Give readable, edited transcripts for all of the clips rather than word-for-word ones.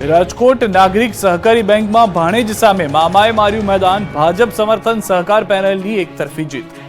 રાજકોટ નાગરિક સહકારી બેંકમાં ભાણેજ સામે મામાએ માર્યું મેદાન, ભાજપ સમર્થન સહકાર પેનલની એકતરફી જીત।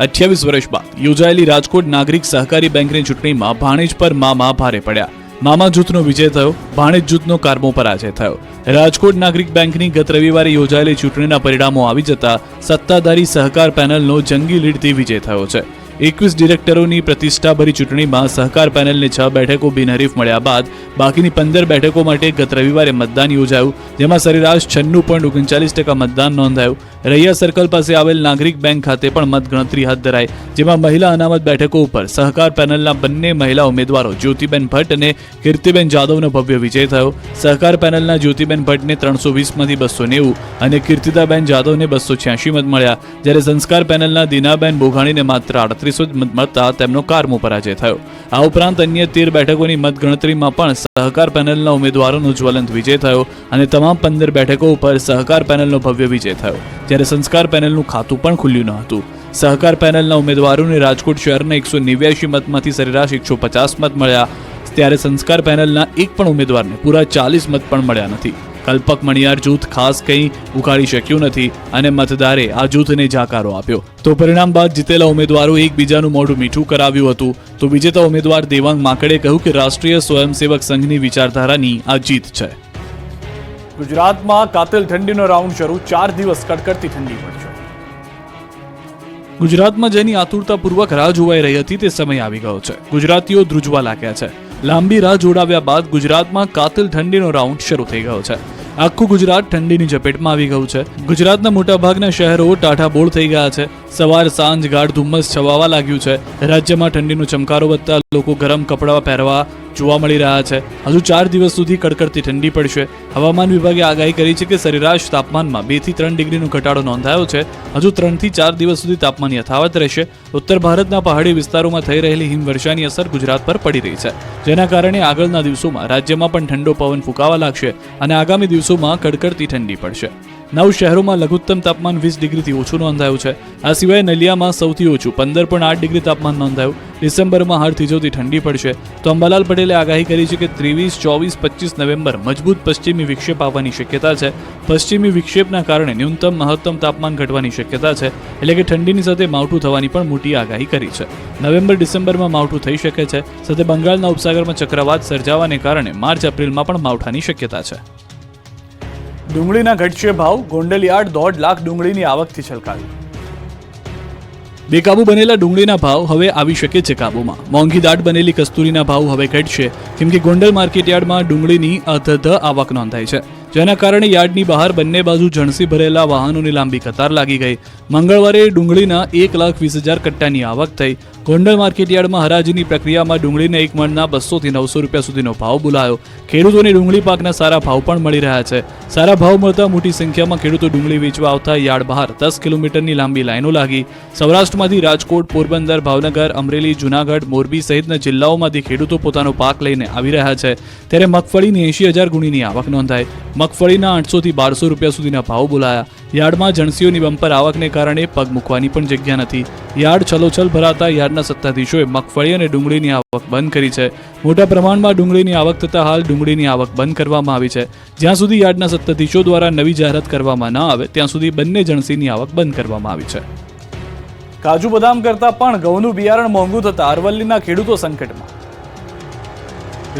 28 વર્ષ બાદ યોજાયેલી રાજકોટ નાગરિક સહકારી બેંકની ચૂંટણીમાં ભાણેજ પર મામા ભારે પડ્યા। મામા જૂથનો વિજય થયો, ભાણેજ જૂથનો કારમો પરાજય થયો। રાજકોટ નાગરિક બેંકની ગત રવિવારે યોજાયેલી ચૂંટણીના પરિણામો આવી જતા સત્તાધારી સહકાર પેનલનો જંગી લીડથી વિજય થયો છે। 21 ડિરેક્ટરોની પ્રતિષ્ઠાભરી ચૂંટણીમાં સહકાર પેનલને 6 બેઠકો બિનહરીફ મળ્યા બાદ બાકીની 15 બેઠકો માટે ગત રવિવારે મતદાન યોજાયું, જેમાં સરેરાશ 96.39% મતદાન નોંધાયું। રૈયા સર્કલ પાસે આવેલ નાગરિક બેંક ખાતે પણ મતગણતરી હાથ ધરાઈ, જેમાં મહિલા અનામત બેઠકો ઉપર સહકાર પેનલના બંને મહિલા ઉમેદવારો જ્યોતિબેન ભટ્ટ અને કીર્તિબેન જાદવનો ભવ્ય વિજય થયો। સહકાર પેનલના જ્યોતિબેન ભટ્ટને 320માંથી 290 અને કીર્તિદાબેન જાદવને 286 મત મળ્યા, જ્યારે સંસ્કાર પેનલના દીનાબેન બોઘાણીને માત્ર 38 મત મળતા તેમનો કારમો પરાજય થયો। આ ઉપરાંત અન્ય 13 બેઠકોની મતગણતરીમાં પણ સહકાર પેનલના ઉમેદવારોનો જ્વલંત વિજય થયો અને તમામ 15 બેઠકો ઉપર સહકાર પેનલનો ભવ્ય વિજય થયો, જ્યારે સંસ્કાર પેનલનું ખાતું પણ ખુલ્યું ન હતું। સહકાર પેનલના ઉમેદવારોને રાજકોટ શહેરના 189 મતમાંથી સરેરાશ 150 મત મળ્યા, ત્યારે સંસ્કાર પેનલના એક પણ ઉમેદવારને પૂરા 40 મત પણ મળ્યા નથી। કલ્પક મણિયાર જૂથ ખાસ કંઈ ઉખાડી શક્યું નથી અને મતદારે આ જૂથને જાકારો આપ્યો। તો પરિણામ બાદ જીતેલા ઉમેદવારો એકબીજાનું મોઢું મીઠું કરાવ્યું હતું। તો વિજેતા ઉમેદવાર દેવાંગ માકડે કહ્યું કે રાષ્ટ્રીય સ્વયંસેવક સંઘની વિચારધારાની આ જીત છે। ગુજરાતમાં કાતિલ ઠંડીનો રાઉન્ડ શરૂ, 4 દિવસ કડકડતી ઠંડી પડશે। ગુજરાતમાં જેની આતુરતાપૂર્વક રાહ જોવાઈ રહી હતી તે સમય આવી ગયો છે। ગુજરાતીઓ ધ્રુજવા લાગ્યા છે। લાંબી રાહ જોડાવ્યા બાદ ગુજરાતમાં કાતિલ ઠંડીનો રાઉન્ડ શરૂ થઈ ગયો છે। આખું ગુજરાત ઠંડીની ઝપેટમાં આવી ગયું છે। ગુજરાતના મોટાભાગના શહેરો ટાઢાબોળ થઈ ગયા છે। સવાર સાંજ ગાઢ ધુમ્મસ છવાવા લાગ્યું છે। રાજ્યમાં ઠંડીનો ચમકારો વધતા લોકો ગરમ કપડાં પહેરવા જોવા મળી રહ્યા છે। હજુ 4 દિવસ સુધી કડકડતી ઠંડી પડશે। હવામાન વિભાગે આગાહી કરી છે કે સરેરાશ તાપમાનમાં 2 થી 3 ડિગ્રીનો ઘટાડો નોંધાયો છે। હજુ 3 થી 4 દિવસ સુધી તાપમાન યથાવત રહેશે। ઉત્તર ભારતના પહાડી વિસ્તારોમાં થઈ રહેલી હિમવર્ષાની અસર ગુજરાત પર પડી રહી છે, જેના કારણે આગળના દિવસોમાં રાજ્યમાં પણ ઠંડો પવન ફૂંકાવા લાગશે અને આગામી દિવસોમાં કડકડતી ઠંડી પડશે। 9 શહેરોમાં લઘુત્તમ તાપમાન 20 ડિગ્રીથી ઓછું નોંધાયું છે। આ સિવાય નલિયામાં સૌથી ઓછું 15.8 ડિગ્રી તાપમાન નોંધાયું। ડિસેમ્બરમાં હાડ થીજોતી ઠંડી પડશે। તો અંબાલાલ પટેલે આગાહી કરી છે કે 23, 24, 25 નવેમ્બર મજબૂત પશ્ચિમી વિક્ષેપ આવવાની શક્યતા છે। પશ્ચિમી વિક્ષેપના કારણે ન્યૂનતમ મહત્તમ તાપમાન ઘટવાની શક્યતા છે, એટલે કે ઠંડીની સાથે માવઠું થવાની પણ મોટી આગાહી કરી છે। નવેમ્બર ડિસેમ્બરમાં માવઠું થઈ શકે છે, સાથે બંગાળના ઉપસાગરમાં ચક્રવાત સર્જાવાને કારણે માર્ચ એપ્રિલમાં પણ માવઠાની શક્યતા છે। ડુંગળીના ઘટશે ભાવ, ગોંડલ યાર્ડ 1.5 લાખ ડુંગળીની આવકથી છલકાયું। બેકાબુ બનેલા ડુંગળીના ભાવ હવે આવી શકે છે કાબૂમાં। મોંઘી દાટ બનેલી કસ્તુરીના ભાવ હવે ઘટશે, કેમ કે ગોંડલ માર્કેટ યાર્ડમાં ડુંગળીની અધધ આવક નોંધાઈ છે, જેના કારણે યાર્ડની બહાર બંને બાજુ જણસી ભરેલા વાહનોની લાંબી કતાર લાગી ગઈ। મંગળવારે ડુંગળીના 1,20,000 કટ્ટાની આવક થઈ। ગોંડલ માર્કેટ યાર્ડમાં હરાજીની પ્રક્રિયામાં ડુંગળીના એક મણના 200 થી 900 રૂપિયા સુધીનો ભાવ બોલાયો। ખેડૂતોને ડુંગળી પાકના સારા ભાવ પણ મળી રહ્યા છે। સારા ભાવ મળતા મોટી સંખ્યામાં ખેડૂતો ડુંગળી વેચવા આવતા યાર્ડ બહાર 10 કિલોમીટરની લાંબી લાઈનો લાગી। સૌરાષ્ટ્રમાંથી રાજકોટ, પોરબંદર, ભાવનગર, અમરેલી, જૂનાગઢ, મોરબી સહિતના જિલ્લાઓમાંથી ખેડૂતો પોતાનો પાક લઈને આવી રહ્યા છે, ત્યારે મગફળીની 80,000 ગુણીની આવક નોંધાઈ। મગફળીના 800 થી 1200 રૂપિયા સુધીના ભાવ બોલાયા। યાર્ડમાં જણસીઓની બમ્પર આવકને કારણે પગ મૂકવાની પણ જગ્યા નથી। યાર્ડ છલોછલ ભરાતા યાર્ડના સત્તાધીશોએ મગફળી અને ડુંગળીની આવક બંધ કરી છે। મોટા પ્રમાણમાં ડુંગળીની આવક થતાં હાલ ડુંગળીની આવક બંધ કરવામાં આવી છે। જ્યાં સુધી યાર્ડના સત્તાધીશો દ્વારા નવી જાહેરાત કરવામાં ન આવે ત્યાં સુધી બંને જણસીની આવક બંધ કરવામાં આવી છે। કાજુ બદામ કરતાં પણ ઘઉંનું બિયારણ મોંઘું થતાં અરવલ્લીના ખેડૂતો સંકટમાં।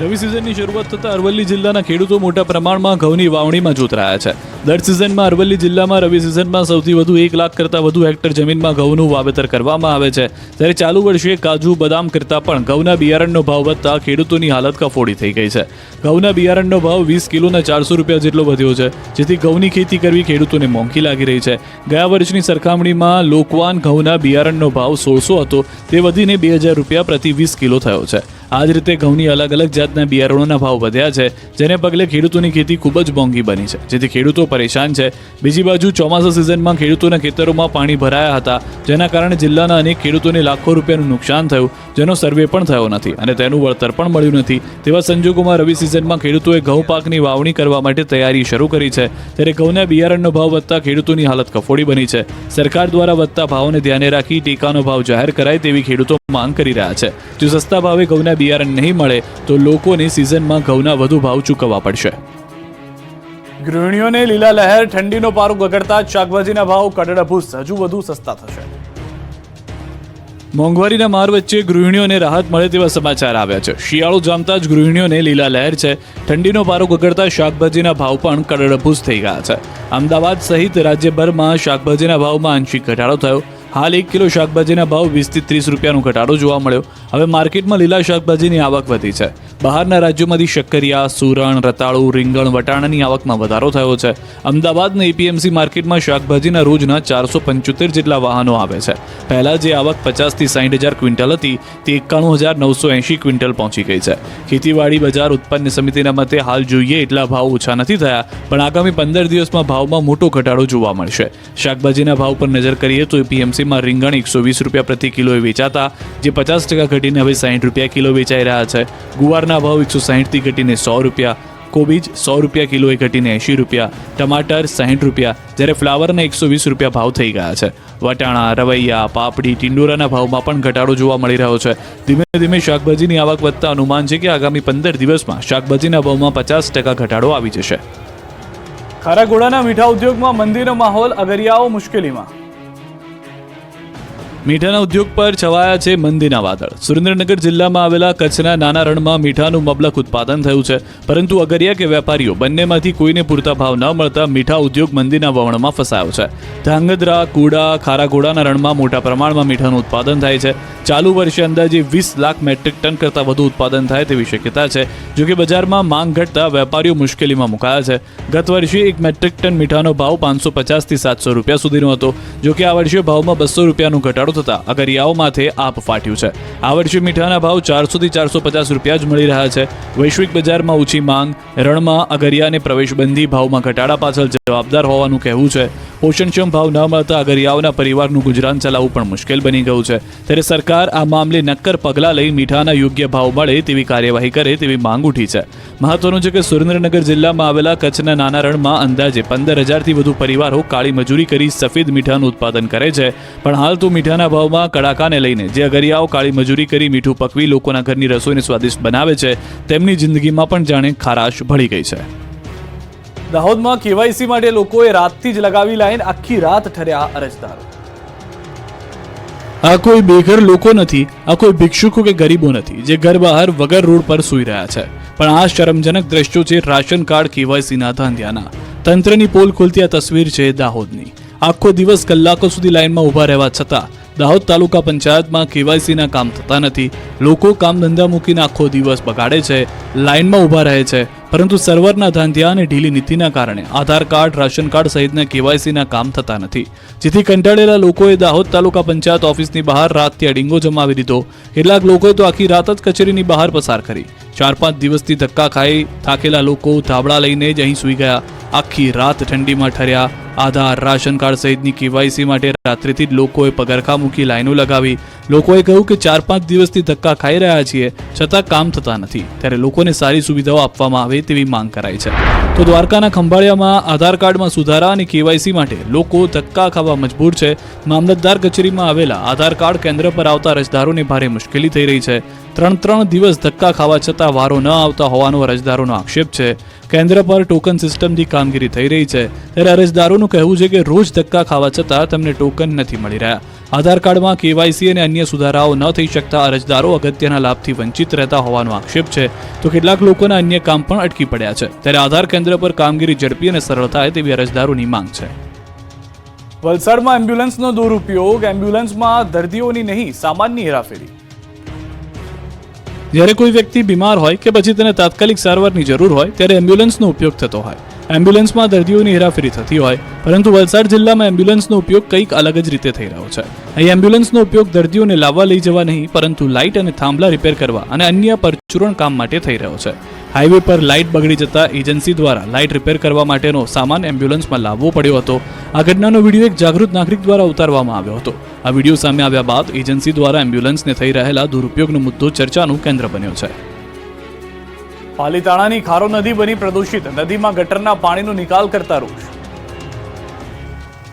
રવિ સિઝનની શરૂઆત થતાં અરવલ્લી જિલ્લાના ખેડૂતો મોટા પ્રમાણમાં ઘઉંની વાવણીમાં જોતરાયા છે। દર સિઝનમાં અરવલ્લી જિલ્લામાં રવિ સિઝનમાં સૌથી વધુ 1 લાખ કરતાં વધુ હેક્ટર જમીનમાં ઘઉંનું વાવેતર કરવામાં આવે છે, ત્યારે ચાલુ વર્ષે કાજુ બદામ કરતાં પણ ઘઉંના બિયારણનો ભાવ વધતા ખેડૂતોની હાલત કફોડી થઈ ગઈ છે। ઘઉંના બિયારણનો ભાવ 20 કિલોના 400 રૂપિયા જેટલો વધ્યો છે, જેથી ઘઉંની ખેતી કરવી ખેડૂતોને મોંઘી લાગી રહી છે। ગયા વર્ષની સરખામણીમાં લોકવાન ઘઉંના બિયારણનો ભાવ 1600 હતો, તે વધીને 2000 રૂપિયા પ્રતિ 20 કિલો થયો છે। આ જ રીતે ઘઉંની અલગ અલગ જાતના બિયારણોના ભાવ વધ્યા છે, જેને પગલે ખેડૂતોની ખેતી ખૂબ જ મોંઘી બની છે, જેથી ખેડૂતો પરેશાન છે। બીજી બાજુ ચોમાસા સિઝનમાં ખેડૂતોના ખેતરોમાં પાણી ભરાયા હતા, જેના કારણે જિલ્લાના અનેક ખેડૂતોને લાખો રૂપિયાનું નુકસાન થયું, જેનો સર્વે પણ થયો નથી અને તેનું વળતર પણ મળ્યું નથી। તેવા સંજોગોમાં રવિ સિઝનમાં ખેડૂતોએ ઘઉં પાકની વાવણી કરવા માટે તૈયારી શરૂ કરી છે, ત્યારે ઘઉંના બિયારણનો ભાવ વધતા ખેડૂતોની હાલત કફોડી બની છે। સરકાર દ્વારા વધતા ભાવોને ધ્યાને રાખી ટેકાનો ભાવ જાહેર કરાય તેવી ખેડૂતો માંગ કરી રહ્યા છે। જો સસ્તા ભાવે ઘઉંના બિયારણ નહીં મળે તો લોકોને સિઝનમાં ઘઉંના વધુ ભાવ ચૂકવવા પડશે. ગૃહિણીઓને લીલા લહેર, ઠંડીનો પારો ગગડતા શાકભાજીના ભાવ કડડભૂસ હજુ વધુ સસ્તા થશે. મોંઘવારીના માર વચ્ચે ગૃહિણીઓને રાહત મળે તેવા સમાચાર આવ્યા છે. શિયાળો જામતા જ ગૃહિણીઓને લીલા લહેર છે. ઠંડીનો પારો ગગડતા શાકભાજીના ભાવ પણ કડડભૂસ થઈ ગયા છે. અમદાવાદ સહિત રાજ્યભરમાં શાકભાજીના ભાવમાં આંશિક ઘટાડો થયો. હાલ 1 કિલો શાકભાજીના ભાવ 20 થી 30 રૂપિયાનો ઘટાડો જોવા મળ્યો. હવે માર્કેટમાં લીલા શાકભાજીની આવક વધી છે. બહારના રાજ્યોમાંથી શક્કરિયા, સુરણ, રતાળુ, રીંગણ, વટાણાની આવકમાં વધારો થયો છે. અમદાવાદના એપીએમસી માર્કેટમાં શાકભાજીના રોજના 475 જેટલા વાહનો આવે છે. પહેલા જે આવક 50 થી 60 હજાર ક્વિન્ટલ હતી તે 91,980 ક્વિન્ટલ પહોંચી ગઈ છે. ખેતીવાડી બજાર ઉત્પન્ન સમિતિના મતે હાલ જોઈએ એટલા ભાવ ઓછા નથી થયા, પણ આગામી 15 દિવસમાં ભાવમાં મોટો ઘટાડો જોવા મળશે. શાકભાજીના ભાવ પર નજર કરીએ તો એપીએમસીમાં રીંગણ 120 રૂપિયા પ્રતિ કિલોએ વેચાતા જે 50% ઘટીને હવે 60 રૂપિયા કિલો વેચાઈ રહ્યા છે. ગુવારના ભાવ 160 થી ઘટીને 100 રૂપિયા, કોબીજ 100 રૂપિયા કિલોએ ઘટીને 80 રૂપિયા, ટમાટર 60 રૂપિયા, જ્યારે ફ્લાવરના 120 રૂપિયા ભાવ થઈ ગયા છે. વટાણા, રવૈયા, પાપડી, ટિંડોરાના ભાવમાં પણ ઘટાડો જોવા મળી રહ્યો છે. ધીમે ધીમે શાકભાજીની આવક વધતા અનુમાન છે કે આગામી 15 દિવસમાં શાકભાજીના ભાવમાં 50% ઘટાડો આવી જશે. ખારાગોડાના મીઠા ઉદ્યોગમાં મંદીનો માહોલ, અગરિયાઓ મુશ્કેલીમાં. મીઠાના ઉદ્યોગ પર છવાયા છે મંદીના વાદળ. સુરેન્દ્રનગર જિલ્લામાં આવેલા કચ્છના નાના રણમાં મીઠાનું મબલખ ઉત્પાદન થયું છે, પરંતુ અગરિયા કે વેપારીઓ બંનેમાંથી કોઈને પૂરતા ભાવ ન મળતા મીઠા ઉદ્યોગ મંદીના વમળમાં ફસાયો છે. ધાંગધ્રા, કુડા, ખારાગોડાના રણમાં મોટા પ્રમાણમાં મીઠાનું ઉત્પાદન થાય છે. ચાલુ વર્ષે અંદાજે 20 લાખ મેટ્રિક ટન કરતાં વધુ ઉત્પાદન થાય તેવી શક્યતા છે. જોકે બજારમાં માંગ ઘટતા વેપારીઓ મુશ્કેલીમાં મુકાયા છે. ગત વર્ષે 1 મેટ્રિક ટન મીઠાનો ભાવ 550 થી 700 રૂપિયા સુધીનો હતો. જોકે આ વર્ષે ભાવમાં 200 રૂપિયાનો ઘટાડો થતા અગરિયાઓ માથે આપ ફાટ્યું છે. આ વર્ષે મીઠાના ભાવ 400 થી 450 રૂપિયા જ મળી રહ્યા છે. વૈશ્વિક બજારમાં ઓછી માંગ, રણમાં અગરિયાને પ્રવેશબંધી ભાવમાં ઘટાડા પાછળ જવાબદાર હોવાનું કહેવું છે. પોષણક્ષમ ભાવ ન મળતા અગરિયાઓના પરિવારનું ગુજરાન ચલાવવું પણ મુશ્કેલ બની ગયું છે. ત્યારે સરકાર આ મામલે નક્કર પગલાં લઈ મીઠાના યોગ્ય ભાવ મળે તેવી કાર્યવાહી કરે તેવી માંગ ઉઠી છે. મહત્વનું છે કે સુરેન્દ્રનગર જિલ્લામાં આવેલા કચ્છના નાના રણમાં અંદાજે 15,000 થી વધુ પરિવારો કાળી મજૂરી કરી સફેદ મીઠાનું ઉત્પાદન કરે છે. પણ હાલ તો મીઠાના ભાવમાં કડાકાને લઈને જે અગરિયાઓ કાળી મજૂરી કરી મીઠું પકવી લોકોના ઘરની રસોઈને સ્વાદિષ્ટ બનાવે છે તેમની જિંદગીમાં પણ જાણે ખારાશ ભળી ગઈ છે. દાહોદમાં કેવાયસી માટે લોકોએ રાતથી જ લગાવી લાઈન, આખી રાત ઠર્યા અરજદારો. આ કોઈ બેઘર લોકો નથી, આ કોઈ ભિક્ષુકો કે ગરીબો નથી જે ઘર બહાર વગર રોડ પર સૂઈ રહ્યા છે. પણ આ શરમજનક દ્રશ્યો છે રાશન કાર્ડ કેવાયસીના ધાંધિયાના. તંત્રની પોલ ખુલતી આ તસવીર છે દાહોદની. આખો દિવસ કલાકો સુધી લાઈનમાં ઊભા રહેવા છતાં દાહોદ તાલુકા પંચાયતમાં કેવાયસીના કામ થતા નથી. લોકો કામ ધંધા મૂકીને આખો દિવસ બગાડે છે, લાઈનમાં ઊભા રહે છે, પરંતુ સર્વરના ધાંધિયા અને ઢીલી નીતિના કારણે આધાર કાર્ડ, રાશન કાર્ડ સહિતના કેવાયસીના કામ થતા નથી. જેથી કંટાળેલા લોકોએ દાહોદ તાલુકા પંચાયત ઓફિસની બહાર રાતથી અડીંગો જમાવી દીધો. કેટલાક લોકોએ તો આખી રાત જ કચેરીની બહાર પસાર કરી. 4-5 દિવસથી ધક્કા ખાઈ થાકેલા લોકો ધાબળા લઈને જ અહીં સૂઈ ગયા. આખી રાત ઠંડીમાં ઠર્યા. આધાર, રાશન કાર્ડ સહિતની કેવાયસી માટે રાત્રિથી જ લોકોએ પગરખા મૂકી લાઈનો લગાવી. લોકોએ કહ્યું કે 4-5 દિવસથી ધક્કા ખાઈ રહ્યા છીએ છતાં કામ થતા નથી, ત્યારે લોકોને સારી સુવિધાઓ આપવામાં આવે તેવી માંગ કરાઈ છે. તો દ્વારકાના ખંભાળિયામાં આધાર કાર્ડમાં સુધારા અને કેવાયસી માટે લોકો ધક્કા ખાવા મજબૂર છે. મામલતદાર કચેરીમાં આવેલા આધાર કાર્ડ કેન્દ્ર પર આવતા અરજદારોને ભારે મુશ્કેલી થઈ રહી છે. 3 દિવસ ધક્કા ખાવા છતાં વારો ન આવતા હોવાનો અરજદારોનો આક્ષેપ છે. કેન્દ્ર પર ટોકન સિસ્ટમથી કામગીરી થઈ રહી છે, ત્યારે અરજદારોનું કહેવું છે કે રોજ ધક્કા ખાવા છતાં તેમને ટોકન નથી મળી રહ્યા. આધાર કાર્ડમાં કેવાયસી અને અન્ય સુધારાઓ ન થઈ શકતા અરજદારો અગત્યના લાભથી વંચિત રહેતા હોવાનો આક્ષેપ છે. તો કેટલાક લોકોના અન્ય કામ પણ અટકી પડ્યા છે. ત્યારે આધાર કેન્દ્ર પર કામગીરી ઝડપી અને સરળ થાય તેવી અરજદારોની માંગ છે. વલસાડમાં એમ્બ્યુલન્સનો દુરુપયોગ, એમ્બ્યુલન્સમાં દર્દીઓની નહીં સામાનની હેરાફેરી. જ્યારે કોઈ વ્યક્તિ બીમાર હોય કે પછી તેને તાત્કાલિક સારવારની જરૂર હોય ત્યારે એમ્બ્યુલન્સનો ઉપયોગ થતો હોય. એમ્બ્યુલન્સમાં દર્દીઓની હેરાફેરી થતી હોય, પરંતુ વલસાડ જિલ્લામાં એમ્બ્યુલન્સનો ઉપયોગ કંઈક અલગ જ રીતે થઈ રહ્યો છે. અહીં એમ્બ્યુલન્સનો ઉપયોગ દર્દીઓને લાવવા લઈ જવા નહીં, પરંતુ લાઇટ અને થાંભલા રિપેર કરવા અને અન્ય પરચુરણ કામ માટે થઈ રહ્યો છે. હાઈવે પર લાઇટ બગડી જતા એજન્સી દ્વારા લાઇટ રિપેર કરવા માટેનો સામાન એમ્બ્યુલન્સમાં લાવવો પડ્યો હતો. આ ઘટનાનો વિડીયો એક જાગૃત નાગરિક દ્વારા ઉતારવામાં આવ્યો હતો. આ વિડીયો સામે આવ્યા બાદ એજન્સી દ્વારા એમ્બ્યુલન્સને થઈ રહેલા દુરુપયોગનો મુદ્દો ચર્ચાનું કેન્દ્ર બન્યો છે. પાલીતાણાની ખારો નદી બની પ્રદૂષિત, નદીમાં ગટરના પાણીનો નિકાલ કરતા રોષ.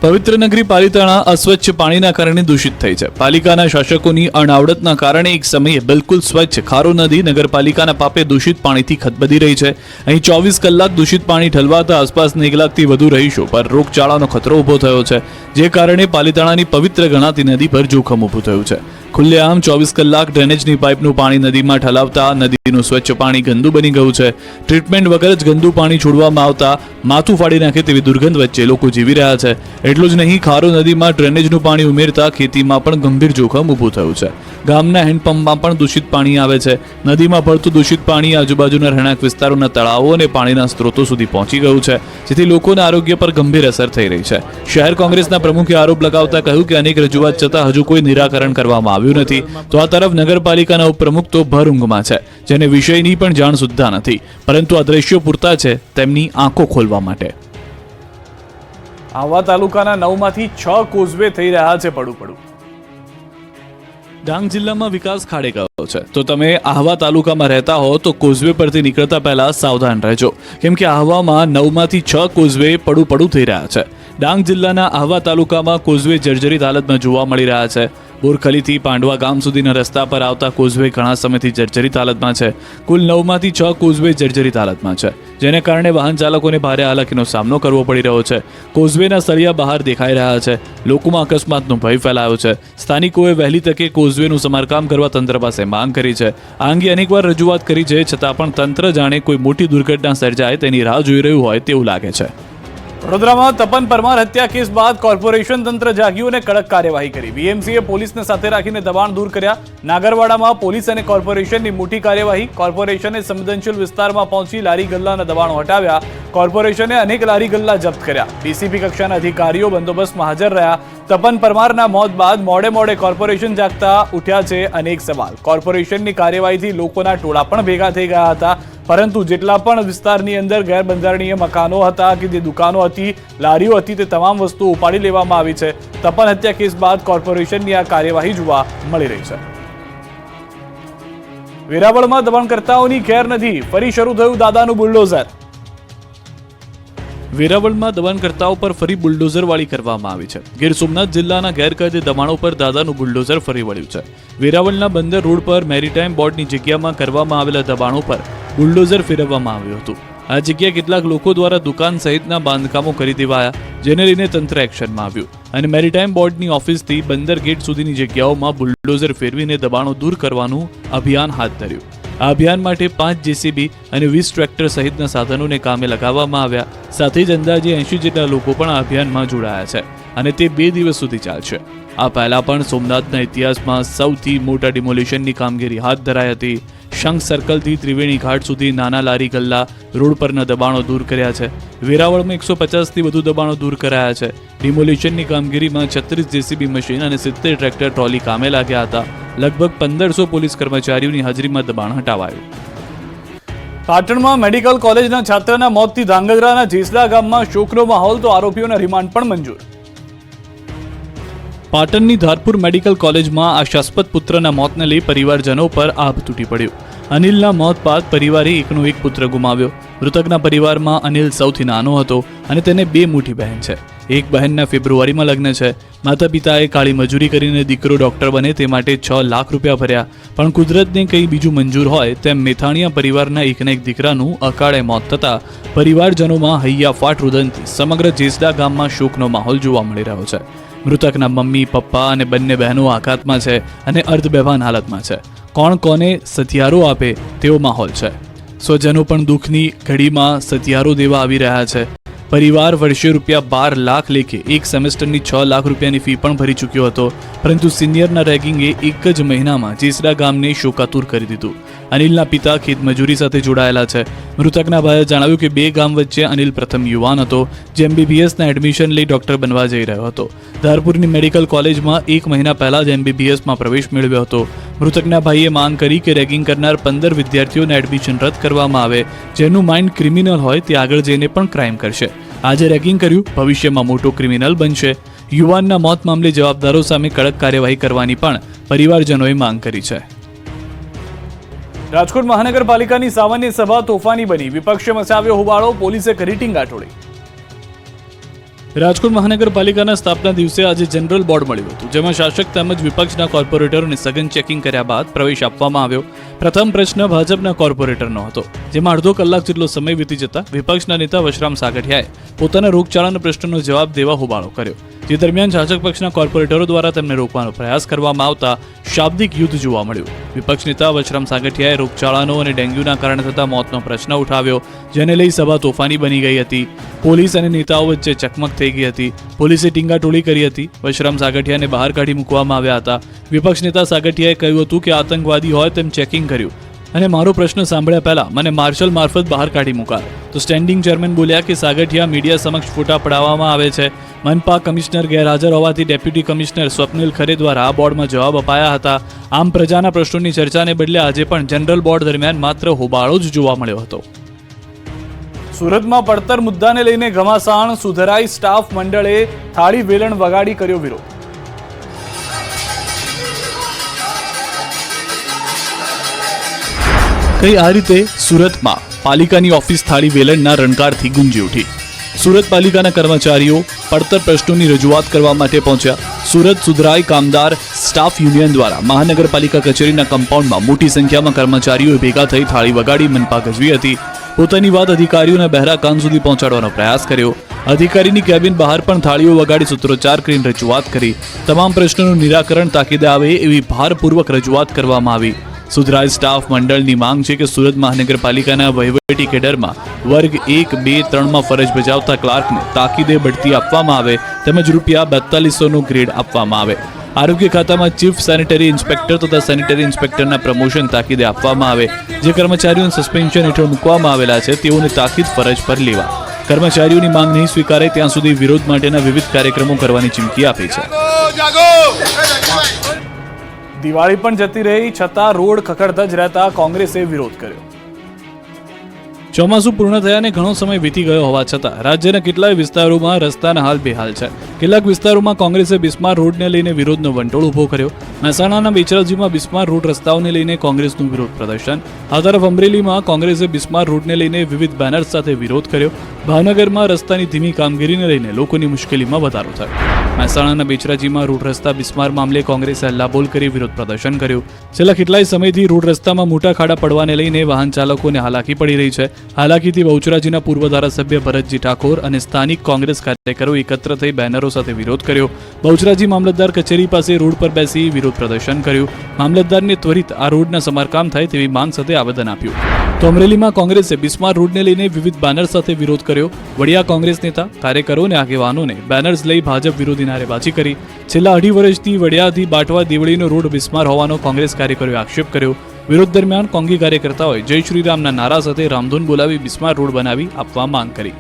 પવિત્ર નગરી પાલિતાણા અસ્વચ્છ પાણીના કારણે દૂષિત થઈ છે. પાલિકાના શાસકોની અનાવડતના કારણે એક સમયે બિલકુલ સ્વચ્છ ખારો નદી નગરપાલિકાના પાપે દૂષિત પાણીથી ખદબદી રહી છે. અહીં 24 કલાક દૂષિત પાણી ઠલવાતા આસપાસના 1 લાખથી વધુ રહીશો પર રોગચાળાનો ખતરો ઊભો થયો છે, જે કારણે પાલિતાણાની પવિત્ર ગણાતી નદી પર જોખમ ઊભું થયું છે. ખુલ્લેઆમ 24 કલાક ડ્રેનેજની પાઇપનું પાણી નદીમાં ઠલાવતા નદીનું સ્વચ્છ પાણી ગંદુ બની ગયું છે. ટ્રીટમેન્ટ વગર જ ગંદુ પાણી છોડવામાં આવતા માથું ફાડી નાખે તેવી દુર્ગંધ વચ્ચે લોકો જીવી રહ્યા છે. એટલું જ નહીં, ખારો નદીમાં ડ્રેનેજનું પાણી ઉમેરતા ખેતીમાં પણ ગંભીર જોખમ ઊભું થયું છે. ગામના હેન્ડપંપમાં પણ દૂષિત પાણી આવે છે. નદીમાં ભળતું દૂષિત પાણી આજુબાજુના રહેણાંક વિસ્તારોના તળાવો અને પાણીના સ્ત્રોતો સુધી પહોંચી ગયું છે, જેથી લોકોના આરોગ્ય પર ગંભીર અસર થઈ રહી છે. શહેર કોંગ્રેસના પ્રમુખે આરોપ લગાવતા કહ્યું કે અનેક રજૂઆત છતાં હજુ કોઈ નિરાકરણ કરવામાં આવ્યું નથી. તો આ તરફ નગરપાલિકાના ઉપપ્રમુખ તો ભર ઊંઘમાં છે, જેને વિષયની પણ જાણ સુદ્ધા નથી, પરંતુ આ દ્રશ્યો પૂરતા છે તેમની આંખો ખોલવા માટે. આહવા તાલુકાના 9માંથી 6 કોઝવે થઈ રહ્યા છે પડું. ડાંગ જિલ્લામાં વિકાસ ખાડે ગયો છે, તો તમે આહવા તાલુકામાં રહેતા હો તો કોઝવે પરથી નીકળતા પહેલા સાવધાન રહેજો, કેમ કે આહવામાં 9માંથી 6 કોઝવે પડું થઈ રહ્યા છે. ડાંગ જિલ્લાના આહવા તાલુકામાં કોઝવે જર્જરિત હાલતમાં જોવા મળી રહ્યા છે. બોરખલીથી પાંડવા ગામ સુધીના રસ્તા પર આવતા કોઝવે ઘણા સમયથી જર્જરિત હાલતમાં છે. કુલ 9માંથી 6 કોઝવે જર્જરિત હાલતમાં છે, જેને કારણે વાહન ચાલકોને ભારે હાલાકીનો સામનો કરવો પડી રહ્યો છે. કોઝવેના સળિયા બહાર દેખાઈ રહ્યા છે. લોકોમાં અકસ્માતનો ભય ફેલાયો છે. સ્થાનિકોએ વહેલી તકે કોઝવેનું સમારકામ કરવા તંત્ર પાસે માંગ કરી છે. આ અંગે અનેકવાર રજૂઆત કરી છે, છતાં પણ તંત્ર જાણે કોઈ મોટી દુર્ઘટના સર્જાય તેની રાહ જોઈ રહ્યું હોય તેવું લાગે છે. વડોદરામાં તપન પરમાર હત્યા કેસ બાદ કોર્પોરેશન તંત્ર જાગ્યું અને કડક કાર્યવાહી કરી. બીએમસીએ પોલીસને સાથે રાખીને દબાણ દૂર કર્યા. નાગરવાડામાં પોલીસ અને કોર્પોરેશનની મોટી કાર્યવાહી. કોર્પોરેશને સંવેદનશીલ વિસ્તારમાં પહોંચી લારી ગલ્લાના દબાણો હટાવ્યા. કોર્પોરેશને અનેક લારી ગલ્લા જપ્ત કર્યા. ડીસીપી કક્ષાના અધિકારીઓ બંદોબસ્તમાં હાજર રહ્યા. તપન પરમારના મોત બાદ મોડે કોર્પોરેશન જાગતા ઉઠ્યા છે અનેક સવાલ. કોર્પોરેશનની કાર્યવાહીથી લોકોના ટોળા પણ ભેગા થઈ ગયા હતા, પરંતુ જેટલા પણ વિસ્તારની અંદર ગેરબંધારણીય મકાનો હતા કે જે દુકાનો હતી, લારીઓ હતી, તે તમામ વસ્તુઓ ઉપાડી લેવામાં આવી છે. તપન હત્યા કેસ બાદ કોર્પોરેશનની આ કાર્યવાહી જોવા મળી રહી છે. વેરાવળમાં દબાણકર્તાઓની ખેર નથી, ફરી શરૂ થયું દાદાનું બુલડોઝર. વેરાવળમાં દબાણકર્તાઓ પર ફરી બુલડોઝરવાળી કરવામાં આવી છે. ગીર સોમનાથ જિલ્લાના ગેરકાયદે દબાણો પર દાદાનું બુલડોઝર ફરી વળ્યું છે. વેરાવળના બંદર રોડ પર મેરીટાઈમ બોર્ડની જગ્યામાં કરવામાં આવેલા દબાણો પર બુલડોઝર ફેરવવામાં આવ્યું હતું. આ જગ્યાએ કેટલાક લોકો દ્વારા દુકાન સહિતના બાંધકામો કરી દેવાયા, જેને લઈને તંત્ર એક્શનમાં આવ્યું અને મેરીટાઈમ બોર્ડની ઓફિસથી બંદર ગેટ સુધીની જગ્યાઓમાં બુલડોઝર ફેરવીને દબાણો દૂર કરવાનું અભિયાન હાથ ધર્યું. આ અભિયાન માટે 5 જેસીબી અને 20 ટ્રેક્ટર સહિતના સાધનોને કામે લગાવવામાં આવ્યા. સાથે જ અંદાજે 80 જેટલા લોકો પણ આ અભિયાનમાં જોડાયા છે અને તે 2 દિવસ સુધી ચાલશે. આ પહેલા પણ સોમનાથના ઇતિહાસમાં સૌથી મોટા ડિમોલિશનની કામગીરી હાથ ધરાઈ હતી. શંખ સર્કલથી ત્રિવેણી ઘાટ સુધી નાના લારી ગલ્લા રોડ પરના દબાણો દૂર કર્યા છે. વેરાવળમાં 150થી વધુ દબાણો દૂર કરાયા છે. ડિમોલિશનની કામગીરીમાં 36 જેસીબી મશીન અને 70 ટ્રેક્ટર ટ્રોલી કામે લાગ્યા હતા. લગભગ 1500 પોલીસ કર્મચારીઓની હાજરીમાં દબાણ હટાવાયું. પાટણમાં મેડિકલ કોલેજના છાત્રના મોતથી ધાંગધ્રાના જેસડા ગામમાં શોકનો માહોલ, તો આરોપીઓના રિમાન્ડ પણ મંજૂર. પાટણની ધારપુર મેડિકલ કોલેજમાં આશાસ્પદ પુત્રના મોતને લઈ પરિવારજનો પર આભ તૂટી પડ્યું. અનિલના મોત બાદ પરિવારે એકનો એક પુત્ર ગુમાવ્યો. મૃતકના પરિવારમાં અનિલ સૌથી નાનો હતો અને તેને 2 મોટી બહેન છે. એક બહેનના ફેબ્રુઆરીમાં લગ્ન છે. માતા પિતાએ કાળી મજૂરી કરીને દીકરો ડોક્ટર બને તે માટે 6 લાખ રૂપિયા ભર્યા, પણ કુદરતને કંઈ બીજું મંજૂર હોય તેમ મેથાણીયા પરિવારના એકના એક દીકરાનું અકાળે મોત થતાં પરિવારજનોમાં હૈયાફાટ રુદનથી સમગ્ર જેસડા ગામમાં શોકનો માહોલ જોવા મળી રહ્યો છે. મૃતકના મમ્મી, પપ્પા અને બંને બહેનો આઘાતમાં છે અને અર્ધબેભાન હાલતમાં છે. કોણ કોને સથિયારો આપે તેવો માહોલ છે. સ્વજનો પણ દુઃખની ઘડીમાં સથિયારો દેવા આવી રહ્યા છે. પરિવાર વર્ષે ₹12 લાખ લેખે એક સેમેસ્ટરની 6 લાખ રૂપિયાની ફી પણ ભરી ચૂક્યો હતો, પરંતુ સિનિયરના રેગિંગે એક જ મહિનામાં જેસડા ગામને શોકાતુર કરી દીધું. અનિલના પિતા ખેતમજૂરી સાથે જોડાયેલા છે. મૃતકના ભાઈએ જણાવ્યું કે 2 ગામ વચ્ચે અનિલ પ્રથમ યુવાન હતો, જે MBBSના એડમિશન લઈ ડોક્ટર બનવા જઈ રહ્યો હતો. ધારપુરની મેડિકલ કોલેજમાં 1 મહિના પહેલા જ MBBSમાં પ્રવેશ મેળવ્યો હતો. મૃતકના ભાઈએ માંગ કરી કે રેગિંગ કરનાર 15 વિદ્યાર્થીઓના એડમિશન રદ કરવામાં આવે. જેનું માઇન્ડ ક્રિમિનલ હોય તે આગળ જઈને પણ ક્રાઇમ કરશે. આજે રેગિંગ કર્યું, ભવિષ્યમાં મોટો ક્રિમિનલ બનશે. યુવાનના મોત મામલે જવાબદારો સામે કડક કાર્યવાહી કરવાની પણ પરિવારજનોએ માંગ કરી છે. રાજકોટ મહાનગરપાલિકાની સામાન્ય સભા તોફાની બની. વિપક્ષે મચાવ્યો હોબાળો, પોલીસે કરી ટીંગાટોળી. રાજકોટ મહાનગરપાલિકાના સ્થાપના દિવસે આજે જનરલ બોર્ડ મળ્યું હતું, જેમાં શાસક તેમજ વિપક્ષના કોર્પોરેટરોને સઘન ચેકિંગ કર્યા બાદ પ્રવેશ આપવામાં આવ્યો. પ્રથમ પ્રશ્ન ભાજપના કોર્પોરેટરનો હતો, જેમાં અડધો કલાક જેટલો સમય વીતી જતા વિપક્ષના નેતા વશરામ સાગઠિયાએ પોતાના રોગચાળાના પ્રશ્નનો જવાબ દેવા હોબાળો કર્યો. જે દરમિયાન શાસક પક્ષના કોર્પોરેટરો દ્વારા તેમને રોકવાનો પ્રયાસ કરવામાં આવતા શાબ્દિક યુદ્ધ જોવા મળ્યું. વિપક્ષ નેતા વશરામ સાગઠિયાએ રોગચાળાનો અને ડેન્ગ્યુના કારણે થતા મોતનો પ્રશ્ન ઉઠાવ્યો, જેને લઈ સભા તોફાની બની ગઈ હતી. પોલીસ અને નેતાઓ વચ્ચે ચકમક થઈ ગઈ હતી. પોલીસે ટીંગાટોળી કરી હતી. વશરામ સાગઠિયાને બહાર કાઢી મૂકવામાં આવ્યા હતા. વિપક્ષ નેતા સાગઠિયાએ કહ્યું હતું કે આતંકવાદી હોય તેમ ચેકિંગ કર્યું અને મારો પ્રશ્ન સાંભળ્યા પહેલા મને માર્શલ મારફત બહાર કાઢી મુકાયો. તો સ્ટેન્ડિંગ ચેરમેન બોલ્યા કે સાગઠિયા મીડિયા સમક્ષ ફોટા પડાવવામાં આવે છે. મનપા કમિશનર ગેરહાજર હોવાથી ડેપ્યુટી કમિશનર સ્વપ્નિલ ખરે દ્વારા બોર્ડમાં જવાબ અપાયા હતા. આમ પ્રજાના પ્રશ્નોની ચર્ચાને બદલે આજે પણ જનરલ બોર્ડ દરમિયાન માત્ર હોબાળો જ જોવા મળ્યો હતો. સુરતમાં પડતર મુદ્દાને લઈને ઘમાસાણ. સુધરાઈ સ્ટાફ મંડળે થાળી વેલણ વગાડી કર્યો વિરોધ. કઈ આ રીતે સુરતમાં પાલિકાની ઓફિસ થાળી વેલણના રણકારથી ગુંજી ઉઠી. સુરત પાલિકાના કર્મચારીઓ પડતર પ્રશ્નોની રજૂઆત કરવા માટે પહોંચ્યા. સુરત સુધરાઈ કામદાર સ્ટાફ યુનિયન દ્વારા મહાનગરપાલિકા કચેરીના કમ્પાઉન્ડમાં મોટી સંખ્યામાં કર્મચારીઓએ ભેગા થઈ થાળી વગાડી મનપા ગજવી હતી. પોતાની વાત અધિકારીઓના બહેરા કાન સુધી પહોંચાડવાનો પ્રયાસ કર્યો. અધિકારીની કેબિન બહાર પણ થાળીઓ વગાડી સૂત્રોચ્ચાર કરીને રજૂઆત કરી. તમામ પ્રશ્નોનું નિરાકરણ તાકીદે આવે એવી ભારપૂર્વક રજૂઆત કરવામાં આવી. સુધરાઈ સ્ટાફ મંડળની માંગ છે કે સુરત મહાનગરપાલિકાના વહીવટી કેડરમાં વર્ગ 1, 2, 3માં ફરજ બજાવતા ક્લાર્કને તાકીદે બઢતી આપવામાં આવે તેમજ ₹4200નો ગ્રેડ આપવામાં આવે. આરોગ્ય ખાતામાં ચીફ સેનિટરી ઇન્સ્પેક્ટર તથા સેનિટરી ઇન્સ્પેક્ટરના પ્રમોશન તાકીદે આપવામાં આવે. જે કર્મચારીઓને સસ્પેન્શન હેઠળ મૂકવામાં આવેલા છે તેઓને તાકીદ ફરજ પર લેવા. કર્મચારીઓની માંગ નહીં સ્વીકારે ત્યાં સુધી વિરોધ માટેના વિવિધ કાર્યક્રમો કરવાની ચીમકી આપી છે. દિવાળી પણ જતી રહી છતાં રોડ ખખડધજ રહેતા કોંગ્રેસે વિરોધ કર્યો. ચોમાસું પૂર્ણ થયાને ઘણો સમય વીતી ગયો હોવા છતાં રાજ્યના કેટલાય વિસ્તારોમાં રસ્તાના હાલ બેહાલ છે. કેટલાક વિસ્તારોમાં કોંગ્રેસે બિસ્માર રોડને લઈને વિરોધનો વંટોળ ઉભો કર્યો. મહેસાણાના બેચરાજીમાં બિસ્માર રોડ રસ્તાઓને લઈને કોંગ્રેસનું વિરોધ પ્રદર્શન. આ તરફ અમરેલીમાં કોંગ્રેસે બિસ્માર રોડને લઈને વિવિધ બેનર્સ સાથે વિરોધ કર્યો. ભાવનગરમાં રસ્તાની ધીમી કામગીરીને લઈને લોકોની મુશ્કેલીમાં વધારો થયો. મહેસાણાના બેચરાજીમાં રોડ રસ્તા બિસ્માર મામલે કોંગ્રેસે હલ્લાબોલ કરી વિરોધ પ્રદર્શન કર્યું. છેલ્લા કેટલાય સમયથી રોડ રસ્તામાં મોટા ખાડા પડવાને લઈને વાહન ચાલકોને હાલાકી પડી રહી છે. હાલાકીથી બહુચરાજીના પૂર્વ ધારાસભ્ય ભરતજી ઠાકોર અને સ્થાનિક કોંગ્રેસ કાર્યકરો એકત્ર થઈ બેનરો સાથે વિરોધ કર્યો. બહુચરાજી મામલતદાર કચેરી પાસે રોડ પર બેસી વિરોધ પ્રદર્શન કર્યું. મામલતદારને ત્વરિત આ રોડના સમારકામ થાય તેવી માંગ સાથે આવેદન આપ્યું. તો અમરેલીમાં કોંગ્રેસે બિસ્માર રોડને લઈને વિવિધ બેનર સાથે વિરોધ કર્યો. વડિયા કોંગ્રેસ નેતા, કાર્યકરો અને આગેવાનોને બેનર્સ લઈ ભાજપ વિરોધી નારેબાજી કરી. છેલ્લા 2.5 વર્ષથી વડિયાથી બાટવા દેવળીનો રોડ બિસ્માર હોવાનો કોંગ્રેસ કાર્યકરોએ આક્ષેપ કર્યો. વિરોધ દરમિયાન કોંગી કાર્યકર્તાઓએ જય શ્રીરામના નારા સાથે રામધૂન બોલાવી બિસ્માર રોડ બનાવી આપવા માંગ કરી.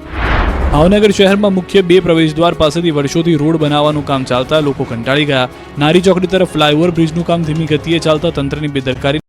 ભાવનગર શહેરમાં મુખ્ય 2 પ્રવેશદ્વાર પાસેથી વર્ષોથી રોડ બનાવવાનું કામ ચાલતા લોકો કંટાળી ગયા. નારી ચોકડી તરફ ફ્લાયઓવર બ્રિજનું કામ ધીમી ગતિએ ચાલતા તંત્રની બેદરકારી